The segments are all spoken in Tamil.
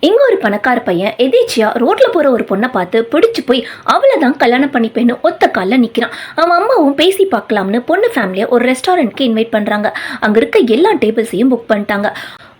இங்க ஒரு பணக்கார பையன் எதேச்சியா ரோட்ல போற ஒரு பொண்ணை பார்த்து பிடிச்சு போய் அவளை தான் கல்யாணம் பண்ணிப்பேன்னு ஒத்த கால்ல நிக்கிறான். அவன் அம்மாவும் பேசி பார்க்கலாம்னு பொண்ணு ஃபேமிலியை ஒரு ரெஸ்டாரண்ட்க்கு இன்வைட் பண்றாங்க. அங்க இருக்க எல்லா டேபிள்ஸையும் புக் பண்ணிட்டாங்க.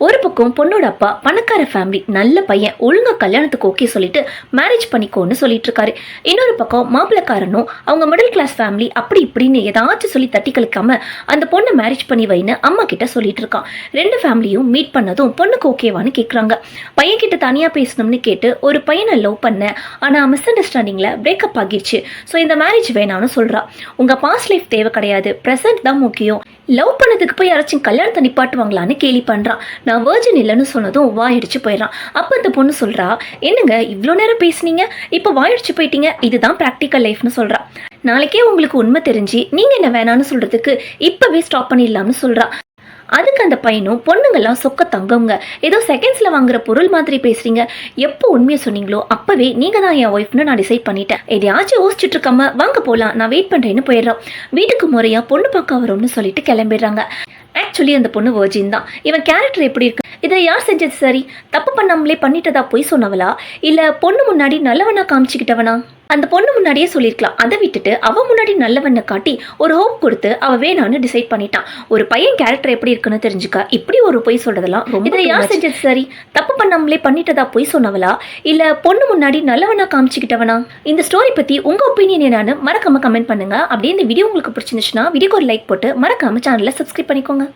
ஒரு பக்கம் பொண்ணோட அப்பா பணக்கார ஃபேமிலி, நல்ல பையன், ஒழுங்கா கல்யாணத்துக்கு ஓகே சொல்லிட்டு மேரேஜ் பண்ணிக்கோன்னு சொல்லிட்டு இருக்காரு. இன்னொரு பக்கம் மாப்பிள்ளக்காரனும் அவங்க மிடில் கிளாஸ் ஃபேமிலி அப்படி இப்படின்னு ஏதாச்சும் சொல்லி தட்டி கழிக்காம அந்த பொண்ணை மேரேஜ் பண்ணி வைன்னு அம்மா கிட்ட சொல்லிட்டு இருக்கான். ரெண்டு ஃபேமிலியும் மீட் பண்ணதும் பொண்ணுக்கு ஓகேவான்னு கேட்குறாங்க. பையன் கிட்ட தனியா பேசணும்னு கேட்டு ஒரு பையனை லவ் பண்ண, ஆனா மிஸ் அண்டர்ஸ்டாண்டிங்ல பிரேக்கப் ஆகிடுச்சு, ஸோ இந்த மேரேஜ் வேணான்னு சொல்றா. உங்க பாஸ்ட் லைஃப் தேவை கிடையாது, ப்ரெசென்ட் தான் முக்கியம். லவ் பண்ணதுக்கு போய் யாராச்சும் கல்யாணத்தை நிப்பாட்டுவாங்களான்னு கேலி பண்றான். நான் வேர்ஜின் இல்லைன்னு சொன்னதும் வாயடிச்சு போயிடறான். அப்போ அந்த பொண்ணு சொல்றா, என்னங்க இவ்வளோ நேரம் பேசுனீங்க, இப்போ வாயடிச்சு போயிட்டீங்க, இதுதான் ப்ராக்டிக்கல் லைஃப்னு சொல்றா. நாளைக்கே உங்களுக்கு உண்மை தெரிஞ்சு நீங்க என்ன வேணான்னு சொல்றதுக்கு இப்பவே ஸ்டாப் பண்ணிடலாம்னு சொல்றா. அதுக்கு அந்த பையனும், பொண்ணுங்கெல்லாம் சொக்க தங்கவங்க, ஏதோ செகண்ட்ஸ்ல வாங்குற பொருள் மாதிரி பேசுறீங்க, எப்போ உண்மையை சொன்னீங்களோ அப்பவே நீங்க தான் என் ஒய்ஃப்னு நான் டிசைட் பண்ணிட்டேன், எதையாச்சும் யோசிச்சுட்டு இருக்காம வாங்க போலாம், நான் வெயிட் பண்றேன்னு போயிடுறோம். வீட்டுக்கு முறையா பொண்ணு பார்க்க வரும்னு சொல்லிட்டு கிளம்பிடுறாங்க. ஆக்சுவலி அந்த பொண்ணு வர்ஜின் தான். இவன் கேரக்டர் எப்படி இருக்கு, இதை யார் செஞ்சது சரி, தப்பு பண்ணாமலே பண்ணிட்டதா போய் சொன்னவளா, இல்ல பொண்ணு முன்னாடி நல்லவனா காமிச்சுக்கிட்டவனா? அந்த பொண்ணு முன்னாடியே சொல்லியிருக்கலாம். அதை விட்டுட்டு அவ முன்னாடி நல்லவனை காட்டி ஒரு ஹோப் கொடுத்து அவ வேணான்னு டிசைட் பண்ணிட்டான். ஒரு பையன் கேரக்டர் எப்படி இருக்குன்னு தெரிஞ்சுக்க இப்படி ஒரு பொய் சொல்றதெல்லாம் ரொம்ப. இதை யார் செஞ்சது சரி, தப்பு பண்ணாமலே பண்ணிட்டதா போய் சொன்னவளா, இல்ல பொண்ணு முன்னாடி நல்லவனா காமிச்சுக்கிட்டவனா? இந்த ஸ்டோரி பத்தி உங்க ஒப்பீனியன் என்னன்னு மறக்காம கமெண்ட் பண்ணுங்க. அப்படியே இந்த வீடியோ உங்களுக்கு பிடிச்சிருந்துச்சுன்னா வீடியோக்கு ஒரு லைக் போட்டு மறக்காம சேனலை சப்ஸ்கிரைப் பண்ணிக்கோங்க.